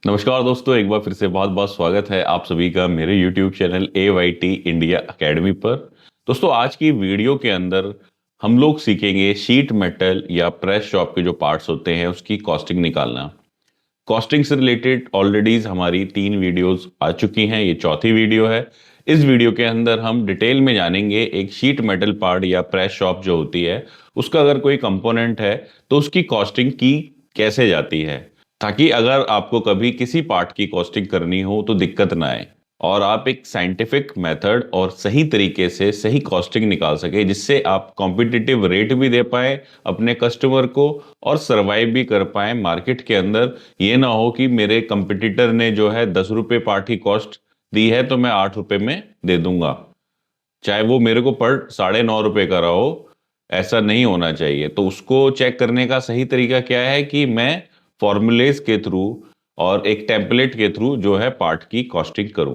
नमस्कार दोस्तों, एक बार फिर से बहुत बहुत स्वागत है आप सभी का मेरे YouTube channel AYT India academy पर। दोस्तों, आज की वीडियो के अंदर हम लोग सीखेंगे शीट मेटल या प्रेस शॉप के जो पार्ट्स होते हैं उसकी कॉस्टिंग निकालना। कॉस्टिंग से रिलेटेड ऑलरेडी हमारी 3 वीडियोस आ चुकी हैं, ये चौथी वीडियो है। इस वीडियो के अंदर हम डिटेल में जानेंगे एक शीट मेटल पार्ट या प्रेस शॉप जो होती है उसका अगर कोई कंपोनेंट है तो उसकी कॉस्टिंग की कैसे जाती है, ताकि अगर आपको कभी किसी पार्ट की कॉस्टिंग करनी हो तो दिक्कत ना आए और आप एक साइंटिफिक मेथड और सही तरीके से सही कॉस्टिंग निकाल सके, जिससे आप कॉम्पिटिटिव रेट भी दे पाए अपने कस्टमर को और सरवाइव भी कर पाए मार्केट के अंदर। ये ना हो कि मेरे कंपटीटर ने जो है 10 रुपए पार्ट की कॉस्ट दी है तो मैं 8 रुपए में दे दूंगा, चाहे वो मेरे को पर 9.5 रुपए का रहा हो। ऐसा नहीं होना चाहिए। तो उसको चेक करने का सही तरीका क्या है कि मैं फॉर्मूलेज के थ्रू और एक टेम्पलेट के थ्रू जो है पार्ट की कॉस्टिंग करूं।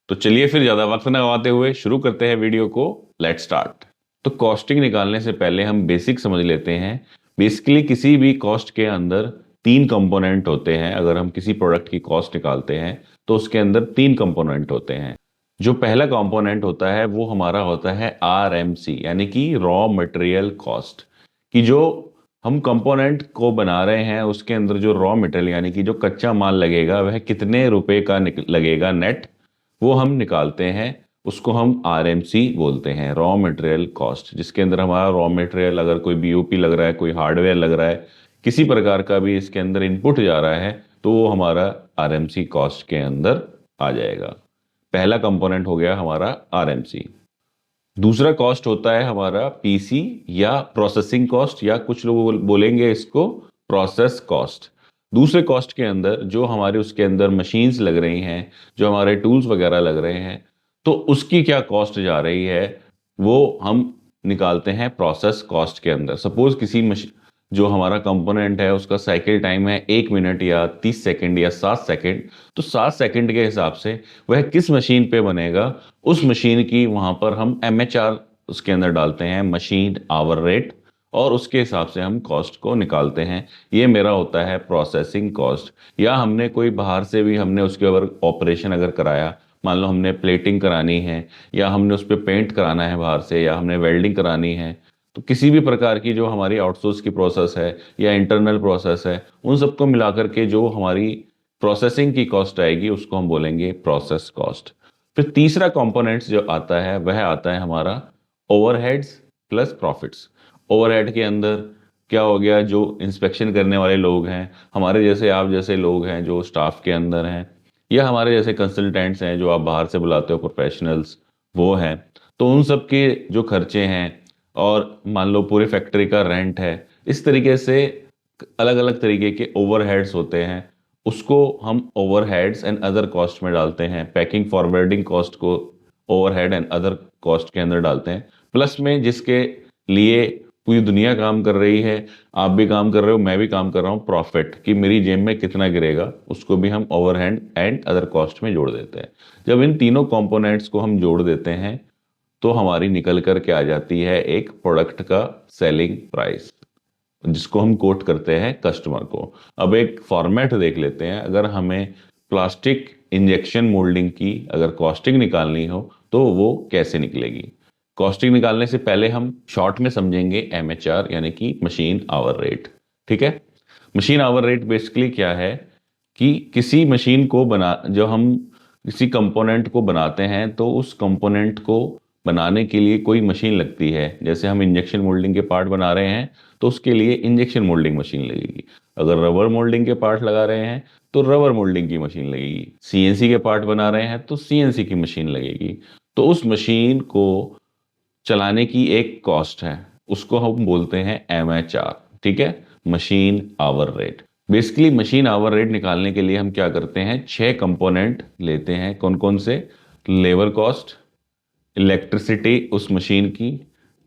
तो चलिए फिर ज्यादा वक्त न गवाते हुए शुरू करते हैं वीडियो को। Let start. तो कॉस्टिंग निकालने से पहले हम बेसिक समझ लेते हैं। बेसिकली किसी भी कॉस्ट के अंदर 3 कंपोनेंट होते हैं। अगर हम किसी प्रोडक्ट की कॉस्ट निकालते हैं तो उसके अंदर 3 कंपोनेंट होते हैं। जो पहला कंपोनेंट होता है वो हमारा होता है RMC, यानी कि रॉ मटेरियल कॉस्ट। कि जो हम कंपोनेंट को बना रहे हैं उसके अंदर जो रॉ मटेरियल यानी कि जो कच्चा माल लगेगा वह कितने रुपए का लगेगा नेट, वो हम निकालते हैं। उसको हम RMC बोलते हैं, रॉ मटेरियल कॉस्ट, जिसके अंदर हमारा रॉ मटेरियल अगर कोई BOP लग रहा है, कोई हार्डवेयर लग रहा है, किसी प्रकार का भी इसके अंदर इनपुट जा रहा है तो वो हमारा RMC कॉस्ट के अंदर आ जाएगा। पहला कंपोनेंट हो गया हमारा RMC। दूसरा कॉस्ट होता है हमारा PC या प्रोसेसिंग कॉस्ट, या कुछ लोग बोलेंगे इसको प्रोसेस कॉस्ट। दूसरे कॉस्ट के अंदर जो हमारे उसके अंदर मशीन्स लग रही हैं, जो हमारे टूल्स वगैरह लग रहे हैं, तो उसकी क्या कॉस्ट जा रही है वो हम निकालते हैं प्रोसेस कॉस्ट के अंदर। सपोज किसी जो हमारा कंपोनेंट है उसका साइकिल टाइम है 1 मिनट या 30 सेकंड या 7 सेकंड, तो 7 सेकंड के हिसाब से वह किस मशीन पे बनेगा, उस मशीन की वहां पर हम MHR उसके अंदर डालते हैं, मशीन आवर रेट, और उसके हिसाब से हम कॉस्ट को निकालते हैं। ये मेरा होता है प्रोसेसिंग कॉस्ट। या हमने कोई बाहर से भी हमने उसके ऊपर ऑपरेशन अगर कराया, मान लो हमने प्लेटिंग करानी है या हमने उस पर पेंट कराना है बाहर से, या हमने वेल्डिंग करानी है, तो किसी भी प्रकार की जो हमारी आउटसोर्स की प्रोसेस है या इंटरनल प्रोसेस है, उन सबको मिलाकर के जो हमारी प्रोसेसिंग की कॉस्ट आएगी उसको हम बोलेंगे प्रोसेस कॉस्ट। फिर तीसरा कंपोनेंट्स जो आता है वह आता है हमारा ओवरहेड्स प्लस प्रॉफिट्स। ओवरहेड के अंदर क्या हो गया, जो इंस्पेक्शन करने वाले लोग हैं, हमारे जैसे आप जैसे लोग हैं जो स्टाफ के अंदर हैं, या हमारे जैसे कंसल्टेंट्स हैं जो आप बाहर से बुलाते हो प्रोफेशनल्स, वो हैं। तो उन सब के जो खर्चे हैं, और मान लो पूरी फैक्ट्री का रेंट है, इस तरीके से अलग अलग तरीके के ओवरहेड्स होते हैं। उसको हम ओवरहेड्स एंड अदर कॉस्ट में डालते हैं। पैकिंग फॉरवर्डिंग कॉस्ट को ओवरहेड एंड अदर कॉस्ट के अंदर डालते हैं। प्लस में जिसके लिए पूरी दुनिया काम कर रही है, आप भी काम कर रहे हो, मैं भी काम कर रहा हूँ, प्रॉफिट कि मेरी जेब में कितना गिरेगा, उसको भी हम ओवरहेड एंड अदर कॉस्ट में जोड़ देते हैं। जब इन तीनों कंपोनेंट्स को हम जोड़ देते हैं तो हमारी निकल कर के आ जाती है एक प्रोडक्ट का सेलिंग प्राइस, जिसको हम कोट करते हैं कस्टमर को। अब एक फॉर्मेट देख लेते हैं। अगर हमें प्लास्टिक इंजेक्शन मोल्डिंग की अगर कॉस्टिंग निकालनी हो तो वो कैसे निकलेगी। कॉस्टिंग निकालने से पहले हम शॉर्ट में समझेंगे MHR, यानी कि मशीन आवर रेट। ठीक है। मशीन आवर रेट बेसिकली क्या है कि किसी मशीन को बना जो हम किसी कंपोनेंट को बनाते हैं तो उस कंपोनेंट को बनाने के लिए कोई मशीन लगती है। जैसे हम इंजेक्शन मोल्डिंग के पार्ट बना रहे हैं तो उसके लिए इंजेक्शन मोल्डिंग मशीन लगेगी। अगर रबर मोल्डिंग के पार्ट लगा रहे हैं तो रबर मोल्डिंग की मशीन लगेगी। CNC के पार्ट बना रहे हैं तो CNC की मशीन लगेगी। तो उस मशीन को चलाने की एक कॉस्ट है, उसको हम बोलते हैं MHR। ठीक है, machine hour rate. Basically machine hour rate निकालने के लिए हम क्या करते हैं, 6 कंपोनेंट लेते हैं। कौन कौन से? लेबर कॉस्ट, इलेक्ट्रिसिटी उस मशीन की,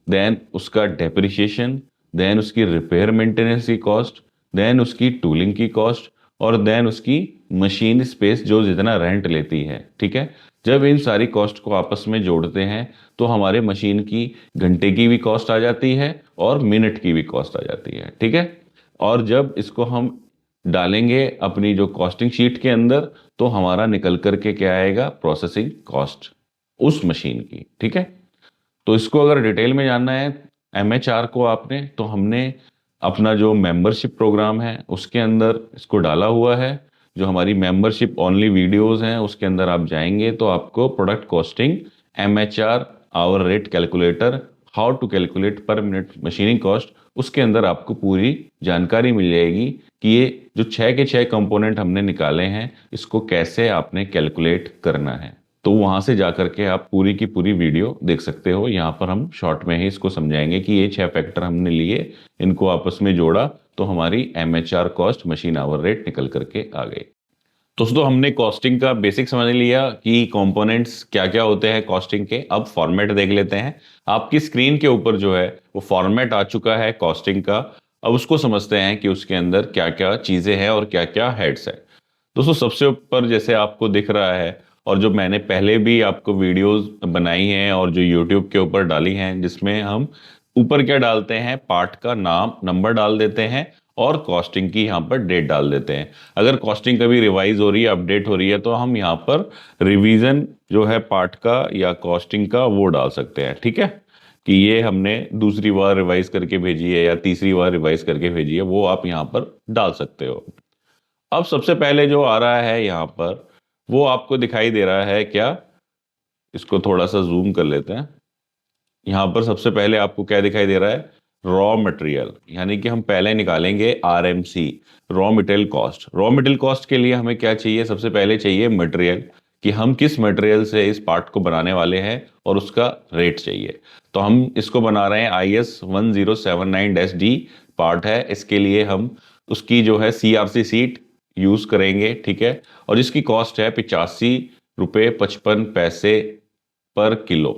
देन उसका डेप्रिसिएशन, देन उसकी रिपेयर मेंटेनेंस की कॉस्ट, देन उसकी टूलिंग की कॉस्ट, और देन उसकी मशीन स्पेस जो जितना रेंट लेती है। ठीक है। जब इन सारी कॉस्ट को आपस में जोड़ते हैं तो हमारे मशीन की घंटे की भी कॉस्ट आ जाती है और मिनट की भी कॉस्ट आ जाती है। ठीक है। और जब इसको हम डालेंगे अपनी जो कॉस्टिंग शीट के अंदर, तो हमारा निकल करके क्या आएगा, प्रोसेसिंग कॉस्ट उस मशीन की। ठीक है, तो इसको अगर डिटेल में जानना है एमएचआर को आपने, तो हमने अपना जो मेंबरशिप प्रोग्राम है उसके अंदर इसको डाला हुआ है। जो हमारी मेंबरशिप ओनली वीडियोस हैं उसके अंदर आप जाएंगे तो आपको product costing, MHR, hour rate calculator, how to calculate per minute machining cost, उसके अंदर आपको पूरी जानकारी मिल जाएगी कि ये जो 6 के 6 कंपोनेंट हमने निकाले हैं इसको कैसे आपने कैलकुलेट करना है। तो वहां से जाकर के आप पूरी की पूरी वीडियो देख सकते हो। यहाँ पर हम शॉर्ट में ही इसको समझाएंगे कि ये 6 फैक्टर हमने लिए, इनको आपस में जोड़ा तो हमारी MHR cost, machine hour rate निकल करके आ गई। दोस्तों हमने कॉस्टिंग का बेसिक समझ लिया कि कंपोनेंट्स क्या क्या होते हैं कॉस्टिंग के। अब फॉर्मेट देख लेते हैं। आपकी स्क्रीन के ऊपर जो है वो फॉर्मेट आ चुका है कॉस्टिंग का। अब उसको समझते हैं कि उसके अंदर क्या क्या चीजें हैं और क्या क्या हेड्स है। दोस्तों सबसे ऊपर जैसे आपको दिख रहा है, और जो मैंने पहले भी आपको वीडियोस बनाई हैं और जो यूट्यूब के ऊपर डाली हैं, जिसमें हम ऊपर क्या डालते हैं, पार्ट का नाम, नंबर डाल देते हैं और कॉस्टिंग की यहाँ पर डेट डाल देते हैं। अगर कॉस्टिंग कभी रिवाइज हो रही है, अपडेट हो रही है, तो हम यहाँ पर रिवीजन जो है पार्ट का या कॉस्टिंग का वो डाल सकते हैं। ठीक है, कि ये हमने दूसरी बार रिवाइज करके भेजी है या तीसरी बार रिवाइज करके भेजी है, वो आप यहाँ पर डाल सकते हो। अब सबसे पहले जो आ रहा है यहाँ पर वो आपको दिखाई दे रहा है क्या, इसको थोड़ा सा जूम कर लेते हैं। यहाँ पर सबसे पहले आपको क्या दिखाई दे रहा है, रॉ मटेरियल, यानी कि हम पहले निकालेंगे RMC, raw material cost. Raw material cost के लिए हमें क्या चाहिए, सबसे पहले चाहिए मटेरियल, कि हम किस मटेरियल से इस पार्ट को बनाने वाले हैं और उसका रेट चाहिए। तो हम इसको बना रहे हैं IS 1079-D पार्ट है, इसके लिए हम उसकी जो है CRC सीट यूज करेंगे। ठीक है, और इसकी कॉस्ट है 85 रुपये 55 पैसे पर किलो,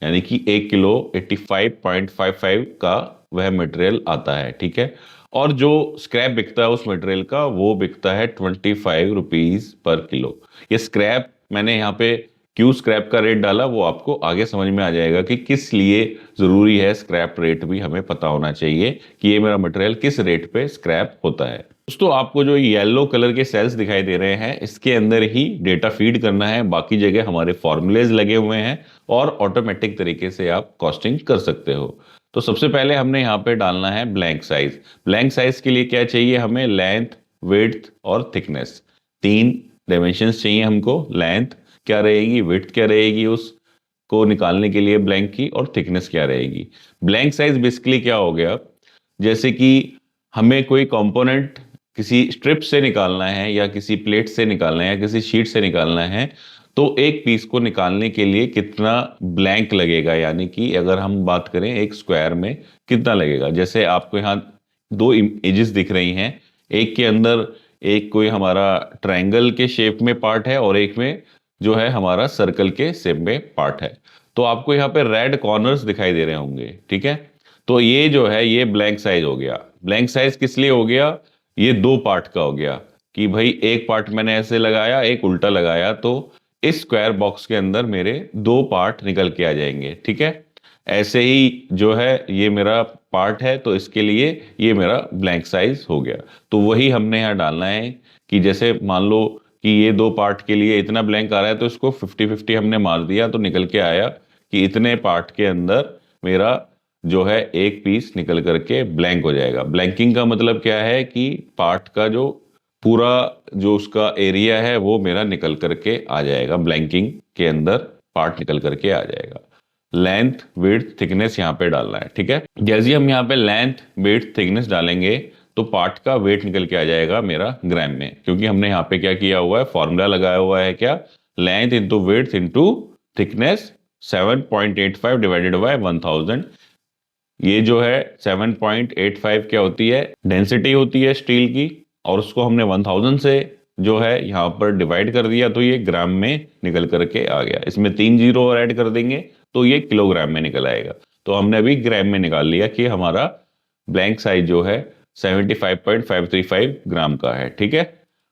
यानी कि 1 किलो 85.55 का वह मटेरियल आता है। ठीक है, और जो स्क्रैप बिकता है उस मटेरियल का वो बिकता है 25 रुपीज पर किलो। ये स्क्रैप मैंने यहाँ पे क्यों स्क्रैप का रेट डाला वो आपको आगे समझ में आ जाएगा कि किस लिए जरूरी है स्क्रैप रेट भी हमें पता होना चाहिए कि ये मेरा मटेरियल किस रेट पे स्क्रैप होता है। दोस्तों आपको जो येलो कलर के सेल्स दिखाई दे रहे हैं इसके अंदर ही डेटा फीड करना है, बाकी जगह हमारे फॉर्मूलेज लगे हुए हैं और ऑटोमेटिक तरीके से आप कॉस्टिंग कर सकते हो। तो सबसे पहले हमने यहाँ पे डालना है ब्लैंक साइज। ब्लैंक साइज के लिए क्या चाहिए हमें, लेंथ, विड्थ और थिकनेस, 3 डायमेंशंस चाहिए हमको। लेंथ क्या रहेगी, विड्थ क्या रहेगी उसको निकालने के लिए ब्लैंक की, और थिकनेस क्या रहेगी। ब्लैंक साइज बेसिकली क्या हो गया, जैसे कि हमें कोई कंपोनेंट किसी स्ट्रिप से निकालना है या किसी प्लेट से निकालना है या किसी शीट से निकालना है, तो एक पीस को निकालने के लिए कितना ब्लैंक लगेगा, यानी कि अगर हम बात करें एक स्क्वायर में कितना लगेगा। जैसे आपको यहाँ 2 इमेजेस दिख रही हैं, एक के अंदर एक कोई हमारा ट्रायंगल के शेप में पार्ट है और एक में जो है हमारा सर्कल के शेप में पार्ट है। तो आपको यहाँ पे रेड कॉर्नर्स दिखाई दे रहे होंगे। ठीक है, तो ये जो है ये ब्लैंक साइज हो गया। ब्लैंक साइज किस लिए हो गया, ये 2 पार्ट का हो गया कि भाई एक पार्ट मैंने ऐसे लगाया, एक उल्टा लगाया, तो इस स्क्वायर बॉक्स के अंदर मेरे 2 पार्ट निकल के आ जाएंगे। ठीक है, ऐसे ही जो है ये मेरा पार्ट है तो इसके लिए ये मेरा ब्लैंक साइज हो गया। तो वही हमने यहाँ डालना है कि जैसे मान लो कि ये 2 पार्ट के लिए इतना ब्लैंक आ रहा है, तो इसको 50-50 हमने मार दिया तो निकल के आया कि इतने पार्ट के अंदर मेरा जो है एक पीस निकल करके ब्लैंक हो जाएगा। ब्लैंकिंग का मतलब क्या है कि पार्ट का जो पूरा जो उसका एरिया है वो मेरा निकल करके आ जाएगा, ब्लैंकिंग के अंदर पार्ट निकल करके आ जाएगा। लेंथ, विड्थ, थिकनेस यहाँ पे डालना है। ठीक है, जैसे ही हम यहाँ पे लेंथ, विड्थ, थिकनेस डालेंगे तो पार्ट का वेट निकल के आ जाएगा मेरा ग्राम में, क्योंकि हमने यहाँ पे क्या किया हुआ है, फॉर्मूला लगाया हुआ है क्या, length into width into thickness 7.85 divided by 1000। ये जो है 7.85 क्या होती है, डेंसिटी होती है स्टील की, और उसको हमने 1000 से जो है यहाँ पर डिवाइड कर दिया तो ये ग्राम में निकल करके आ गया। इसमें 3 जीरो और ऐड कर देंगे तो ये किलोग्राम में निकल आएगा। तो हमने अभी ग्राम में निकाल लिया कि हमारा ब्लैंक साइज जो है 75.535 ग्राम का है। ठीक है,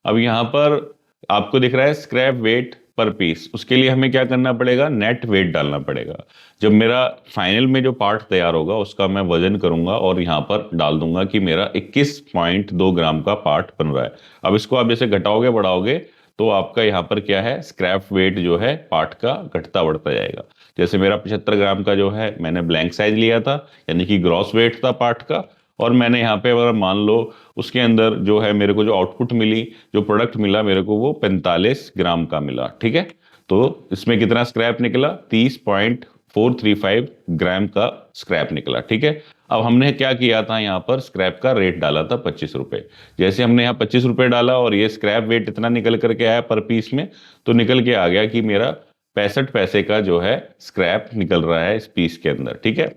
अब यहाँ पर आपको दिख रहा है स्क्रैप वेट पर पीस, उसके लिए हमें क्या करना पड़ेगा, नेट वेट डालना पड़ेगा। जब मेरा फाइनल में जो पार्ट तैयार होगा उसका मैं वजन करूंगा और यहाँ पर डाल दूंगा कि मेरा 21.2 ग्राम का पार्ट बन रहा है। अब इसको आप जैसे घटाओगे बढ़ाओगे तो आपका यहाँ पर क्या है, स्क्रैप वेट जो है पार्ट का घटता बढ़ता जाएगा। जैसे मेरा 75 ग्राम का जो है मैंने ब्लैंक साइज लिया था, यानी कि ग्रॉस वेट था पार्ट का, और मैंने यहाँ पे अगर मान लो उसके अंदर जो है मेरे को जो आउटपुट मिली, जो प्रोडक्ट मिला मेरे को, वो 45 ग्राम का मिला। ठीक है, तो इसमें कितना स्क्रैप निकला, 30.435 ग्राम का स्क्रैप निकला। ठीक है, अब हमने क्या किया था, यहाँ पर स्क्रैप का रेट डाला था 25 रुपए। जैसे हमने यहाँ 25 रुपए डाला और ये स्क्रैप वेट इतना निकल करके आया पर पीस में, तो निकल के आ गया कि मेरा 65 पैसे का जो है स्क्रैप निकल रहा है इस पीस के अंदर। ठीक है,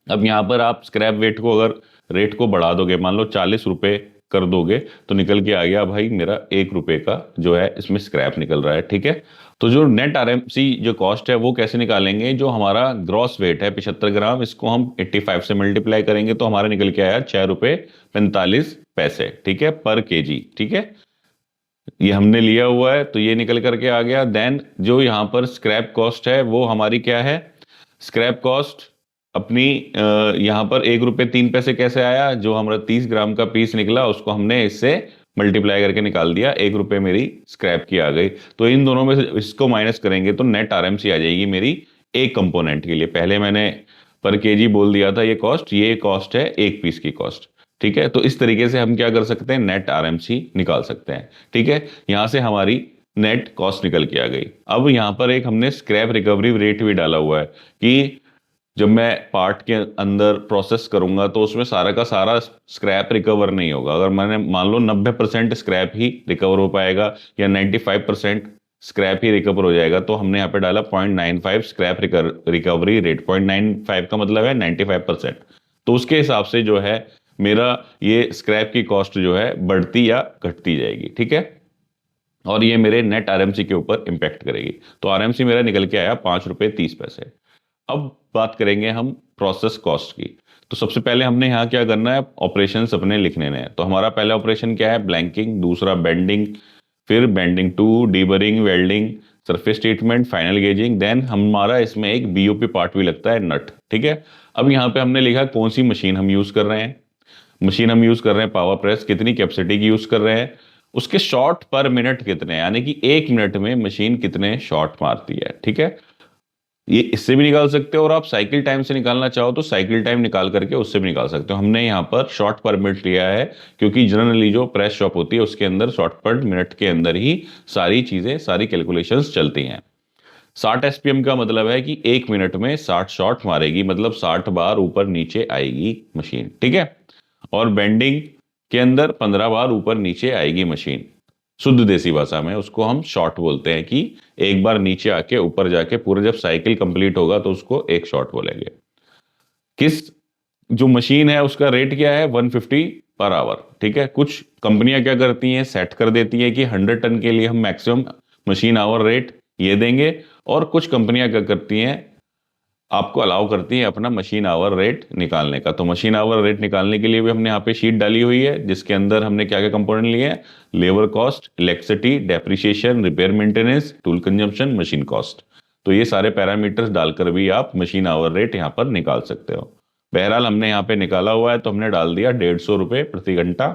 अब यहाँ पर आप स्क्रैप वेट को अगर रेट को बढ़ा दोगे, मान लो 40 रुपए कर दोगे, तो निकल के आ गया भाई मेरा 1 रुपए का जो है इसमें स्क्रैप निकल रहा है। ठीक है, तो जो नेट आरएमसी जो कॉस्ट है वो कैसे निकालेंगे, जो हमारा ग्रॉस वेट है 75 ग्राम, इसको हम 85 से मल्टीप्लाई करेंगे तो हमारा निकल के आया 6 रुपए 45 पैसे। ठीक है, पर केजी। ठीक है, ये हमने लिया हुआ है तो ये निकल करके आ गया। देन जो यहाँ पर स्क्रैप कॉस्ट है वो हमारी क्या है, स्क्रैप कॉस्ट अपनी यहाँ पर 1 रुपए 3 पैसे कैसे आया, जो हमारा 30 ग्राम का पीस निकला उसको हमने इससे मल्टीप्लाई करके निकाल दिया, 1 रुपए मेरी स्क्रैप की आ गई। तो इन दोनों में से इसको माइनस करेंगे तो नेट आरएमसी आ जाएगी मेरी एक कंपोनेंट के लिए। पहले मैंने पर केजी बोल दिया था ये कॉस्ट है एक पीस की कॉस्ट। ठीक है, तो इस तरीके से हम क्या कर सकते हैं, नेट आरएमसी निकाल सकते हैं। ठीक है, यहां से हमारी नेट कॉस्ट निकल के आ गई। अब यहां पर एक हमने स्क्रैप रिकवरी रेट भी डाला हुआ है कि जब मैं पार्ट के अंदर प्रोसेस करूंगा तो उसमें सारा का सारा स्क्रैप रिकवर नहीं होगा। अगर मैंने मान लो 90% स्क्रैप ही रिकवर हो पाएगा या 95% स्क्रैप ही रिकवर हो जाएगा, तो हमने यहाँ पे डाला 0.95 स्क्रैप रिकवरी रेट। 0.95 का मतलब है 95%। तो उसके हिसाब से जो है मेरा ये स्क्रैप की कॉस्ट जो है बढ़ती या घटती जाएगी। ठीक है, और ये मेरे नेट आरएमसी के ऊपर इंपैक्ट करेगी। तो आरएमसी मेरा निकल के आया 5 रुपए 30 पैसे। अब बात करेंगे हम प्रोसेस कॉस्ट की। तो सबसे पहले हमने यहाँ क्या करना है, ऑपरेशंस अपने लिखने हैं। तो हमारा पहला ऑपरेशन क्या है, ब्लैंकिंग, दूसरा बेंडिंग, फिर bending 2, deburring, welding, surface treatment, final gauging. Then हमारा इसमें एक बीओपी पार्ट भी लगता है, नट। ठीक है, अब यहाँ पे हमने लिखा कौन सी मशीन हम यूज कर रहे हैं। मशीन हम यूज कर रहे हैं पावर प्रेस, कितनी कैपेसिटी की यूज कर रहे हैं, उसके शॉट पर मिनट कितने, यानी कि 1 मिनट में मशीन कितने शॉट मारती है। ठीक है, ये इससे भी निकाल सकते हो, और आप साइकिल टाइम से निकालना चाहो तो साइकिल टाइम निकाल करके उससे भी निकाल सकते हो। हमने यहाँ पर शॉर्ट पर मिनट लिया है क्योंकि जनरली जो प्रेस शॉप होती है उसके अंदर शॉर्ट पर मिनट के अंदर ही सारी चीजें, सारी कैलकुलेशंस चलती हैं। 60 एसपीएम का मतलब है कि 1 मिनट में 60 शॉट मारेगी, मतलब 60 बार ऊपर नीचे आएगी मशीन। ठीक है, और बेंडिंग के अंदर 15 बार ऊपर नीचे आएगी मशीन। शुद्ध देसी भाषा में उसको हम शॉट बोलते हैं कि एक बार नीचे आके ऊपर जाके पूरा जब साइकिल कंप्लीट होगा तो उसको एक शॉट बोलेंगे। किस जो मशीन है उसका रेट क्या है, 150 पर आवर। ठीक है, कुछ कंपनियां क्या करती हैं, सेट कर देती है कि 100 टन के लिए हम मैक्सिमम मशीन आवर रेट ये देंगे, और कुछ कंपनियां क्या करती हैं, आपको अलाउ करती है अपना मशीन आवर रेट निकालने का। तो मशीन आवर रेट निकालने के लिए भी हमने यहाँ पे शीट डाली हुई है जिसके अंदर हमने क्या क्या कंपोनेंट लिए हैं, labour cost, electricity, depreciation, repair maintenance, tool consumption, machine cost. तो ये सारे पैरामीटर्स डालकर भी आप मशीन आवर रेट यहाँ पर निकाल सकते हो। बहरहाल हमने यहाँ पे निकाला हुआ है तो हमने डाल दिया 150 रुपए प्रति घंटा।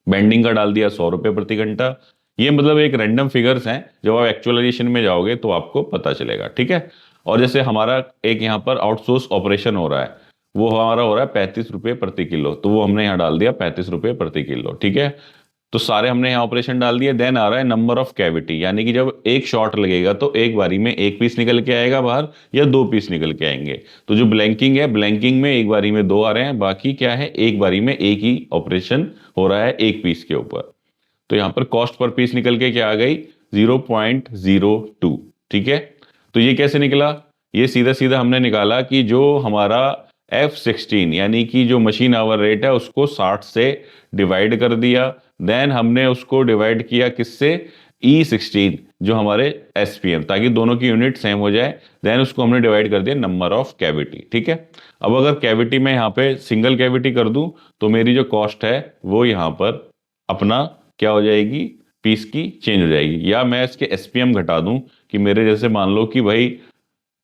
बेंडिंग का डाल दिया 100 रुपए प्रति घंटा। ये मतलब एक रैंडम फिगर्स हैं, जब आप एक्चुअलाइजेशन में जाओगे तो आपको पता चलेगा। ठीक है, और जैसे हमारा एक यहाँ पर आउटसोर्स ऑपरेशन हो रहा है, वो हमारा हो रहा है 35 रुपए प्रति किलो, तो वो हमने यहाँ डाल दिया 35 रुपए प्रति किलो। ठीक है, तो सारे हमने यहाँ ऑपरेशन डाल दिए। देन आ रहा है नंबर ऑफ कैविटी, यानी कि जब एक शॉट लगेगा तो एक बारी में एक पीस निकल के आएगा बाहर या दो पीस निकल के आएंगे। तो जो ब्लैंकिंग है, ब्लैंकिंग में एक बारी में दो आ रहे हैं, बाकी क्या है, एक बारी में एक ही ऑपरेशन हो रहा है एक पीस के ऊपर। तो यहां पर कॉस्ट पर पीस निकल के क्या आ गई, 0.02। ठीक है, तो ये कैसे निकला, ये सीधा सीधा हमने निकाला कि जो हमारा F16 यानी कि जो मशीन आवर रेट है उसको 60 से डिवाइड कर दिया। देन हमने उसको डिवाइड किया किससे, E16 जो हमारे एसपीएम, ताकि दोनों की यूनिट सेम हो जाए। देन उसको हमने डिवाइड कर दिया नंबर ऑफ कैविटी। ठीक है, अब अगर कैविटी में यहाँ पे सिंगल कैविटी कर दूं तो मेरी जो कॉस्ट है वो यहाँ पर अपना क्या हो जाएगी, पीस की चेंज हो जाएगी। या मैं इसके एसपीएम घटा दूं कि मेरे जैसे मान लो कि भाई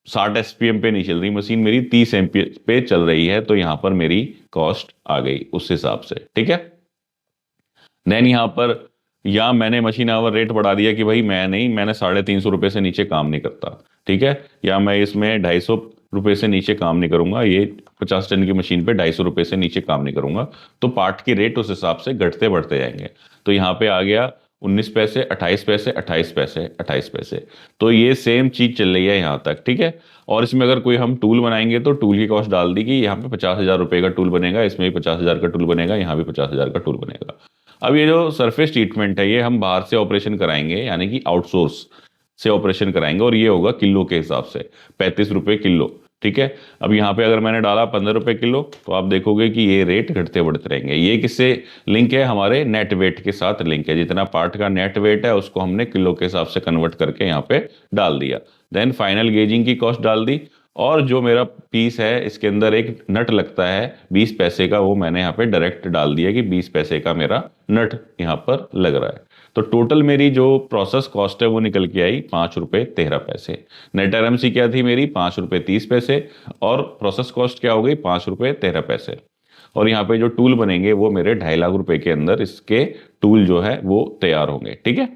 60 एसपीएम पे नहीं चल रही मशीन, मेरी 30 एमपीएम पे चल रही है, तो यहां पर मेरी कॉस्ट आ गई उस हिसाब से। ठीक है, देन यहां पर या मैंने मशीन आवर रेट बढ़ा दिया कि भाई मैंने 350 रुपये से नीचे काम नहीं करता। ठीक है, या मैं इसमें 250 रुपये से नीचे काम नहीं करूंगा, ये 50 टन की मशीन पे 250 रुपये से नीचे काम नहीं करूंगा, तो पार्ट की रेट उस हिसाब से घटते बढ़ते जाएंगे। तो यहाँ पे आ गया 19 पैसे, 28 पैसे, 28 पैसे, 28 पैसे। तो ये सेम चीज चल रही है यहाँ तक। ठीक है, और इसमें अगर कोई हम टूल बनाएंगे तो टूल की कॉस्ट डाल दी कि यहाँ पे 50,000 रुपये का टूल बनेगा, इसमें भी 50,000 का टूल बनेगा, यहाँ भी 50,000 का टूल बनेगा। अब ये जो सरफेस ट्रीटमेंट है ये हम बाहर से ऑपरेशन कराएंगे, यानी कि आउटसोर्स से ऑपरेशन कराएंगे, और ये होगा किलो के हिसाब से, 35 रुपये किलो। ठीक है, अब यहाँ पे अगर मैंने डाला 15 रुपये किलो, तो आप देखोगे कि ये रेट घटते बढ़ते रहेंगे। ये किससे लिंक है? हमारे नेट वेट के साथ लिंक है। जितना पार्ट का नेट वेट है उसको हमने किलो के हिसाब से कन्वर्ट करके यहाँ पे डाल दिया। देन फाइनल गेजिंग की कॉस्ट डाल दी, और जो मेरा पीस है इसके अंदर एक नट लगता है 20 पैसे का, वो मैंने यहाँ पे डायरेक्ट डाल दिया कि 20 पैसे का मेरा नट यहाँ पर लग रहा है। तो टोटल मेरी जो प्रोसेस कॉस्ट है वो निकल के आई 5 रुपये 13 पैसे। नेट आरएमसी क्या थी मेरी? 5 रुपये 30 पैसे, और प्रोसेस कॉस्ट क्या हो गई? 5 रुपये 13 पैसे। और यहाँ पे जो टूल बनेंगे वो मेरे 2.5 लाख रुपए के अंदर इसके टूल जो है वो तैयार होंगे। ठीक है,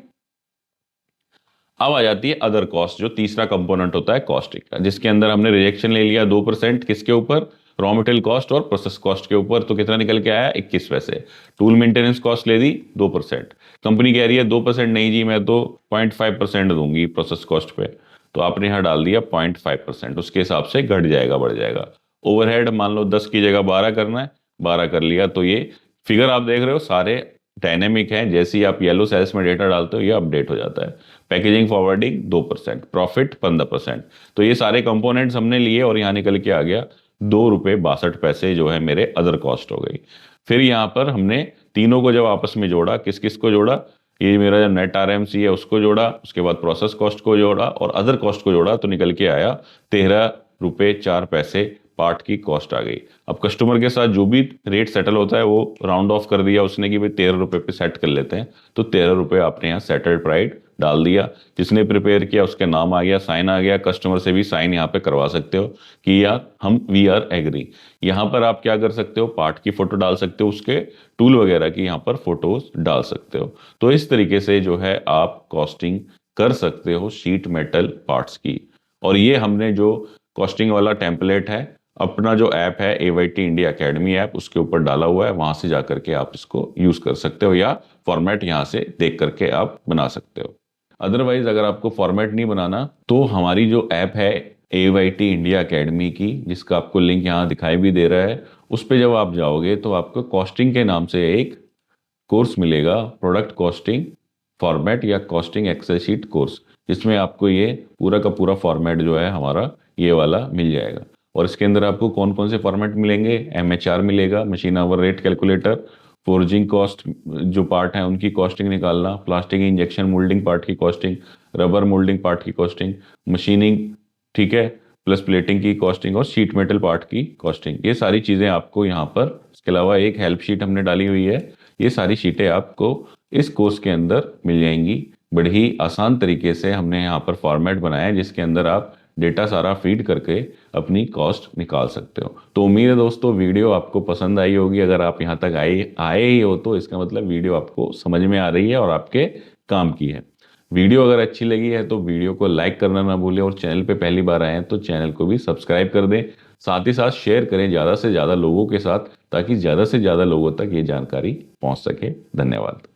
अब आ जाती है अदर कॉस्ट, जो तीसरा कंपोनेंट होता है कॉस्टिंग का, जिसके अंदर हमने रिजेक्शन ले लिया 2%, किसके ऊपर? रॉ मटेरियल कॉस्ट और प्रोसेस कॉस्ट के ऊपर। तो कितना निकल के आया? 21 पैसे। टूल मेंटेनेंस कॉस्ट ले दी 2%, कंपनी कह रही है 2% नहीं जी, मैं तो 0.5% दूंगी प्रोसेस कॉस्ट पे, तो आपने यहाँ डाल दिया 0.5%, उसके हिसाब से घट जाएगा बढ़ जाएगा। ओवरहेड मान लो 10 की जगह 12 करना है, 12 कर लिया। तो ये फिगर आप देख रहे हो सारे डायनेमिक है, जैसे ही आप येलो सेल्स में डेटा डालते हो ये अपडेट हो जाता है। Packaging forwarding 2%, profit 15%। तो ये सारे कंपोनेंट्स हमने लिए और यहाँ निकल के आ गया 2 रुपये 62 पैसे, जो है मेरे अदर कॉस्ट हो गई। फिर यहाँ पर हमने तीनों को जब आपस में जोड़ा, किस किस को जोड़ा? ये मेरा जो नेट आरएमसी है उसको जोड़ा, उसके बाद प्रोसेस कॉस्ट को जोड़ा और अदर कॉस्ट को जोड़ा, तो निकल के आया 13 रुपये 4 पैसे पार्ट की कॉस्ट आ गई। अब कस्टमर के साथ जो भी रेट सेटल होता है वो राउंड ऑफ कर दिया उसने कि भाई 13 रुपये पे सेट कर लेते हैं, तो 13 रुपये आपने यहाँ सेटल्ड प्राइस डाल दिया। जिसने प्रिपेयर किया उसके नाम आ गया, साइन आ गया, कस्टमर से भी साइन यहाँ पे करवा सकते हो कि यार हम वी आर एग्री। यहाँ पर आप क्या कर सकते हो? पार्ट की फोटो डाल सकते हो, उसके टूल वगैरह की यहाँ पर फोटोज डाल सकते हो। तो इस तरीके से जो है आप कॉस्टिंग कर सकते हो शीट मेटल पार्ट्स की। और ये हमने जो कॉस्टिंग वाला टेम्पलेट है अपना जो ऐप है AYT इंडिया अकेडमी ऐप, उसके ऊपर डाला हुआ है, वहां से जाकर के आप इसको यूज कर सकते हो, या फॉर्मेट यहां से देख करके आप बना सकते हो। अदरवाइज अगर आपको फॉर्मेट नहीं बनाना तो हमारी जो ऐप है AYT इंडिया अकेडमी की, जिसका आपको लिंक यहाँ दिखाई भी दे रहा है, उस पर जब आप जाओगे तो आपको कॉस्टिंग के नाम से एक कोर्स मिलेगा, प्रोडक्ट कॉस्टिंग फॉर्मेट या कॉस्टिंग एक्सेल शीट कोर्स, जिसमें आपको ये पूरा का पूरा फॉर्मेट जो है हमारा ये वाला मिल जाएगा। और इसके अंदर आपको कौन कौन से फॉर्मेट मिलेंगे? MHR मिलेगा, machine our rate calculator, forging cost जो पार्ट है उनकी कॉस्टिंग निकालना, प्लास्टिक इंजेक्शन मोल्डिंग पार्ट की कॉस्टिंग, रबर मोल्डिंग पार्ट की कॉस्टिंग, मशीनिंग, ठीक है, प्लस प्लेटिंग की कॉस्टिंग और शीट मेटल पार्ट की कॉस्टिंग। ये सारी चीज़ें आपको यहाँ पर, इसके अलावा एक हेल्प शीट हमने डाली हुई है, ये सारी शीटें आपको इस कोर्स के अंदर मिल जाएंगी। बड़ी ही आसान तरीके से हमने यहाँ पर फॉर्मेट बनाया है जिसके अंदर आप डेटा सारा फीड करके अपनी कॉस्ट निकाल सकते हो। तो उम्मीद है दोस्तों वीडियो आपको पसंद आई होगी। अगर आप यहाँ तक आए ही हो तो इसका मतलब वीडियो आपको समझ में आ रही है और आपके काम की है। वीडियो अगर अच्छी लगी है तो वीडियो को लाइक करना ना भूलें, और चैनल पे पहली बार आए हैं तो चैनल को भी सब्सक्राइब कर दें। साथ ही साथ शेयर करें ज़्यादा से ज़्यादा लोगों के साथ, ताकि ज़्यादा से ज़्यादा लोगों तक ये जानकारी पहुँच सके। धन्यवाद।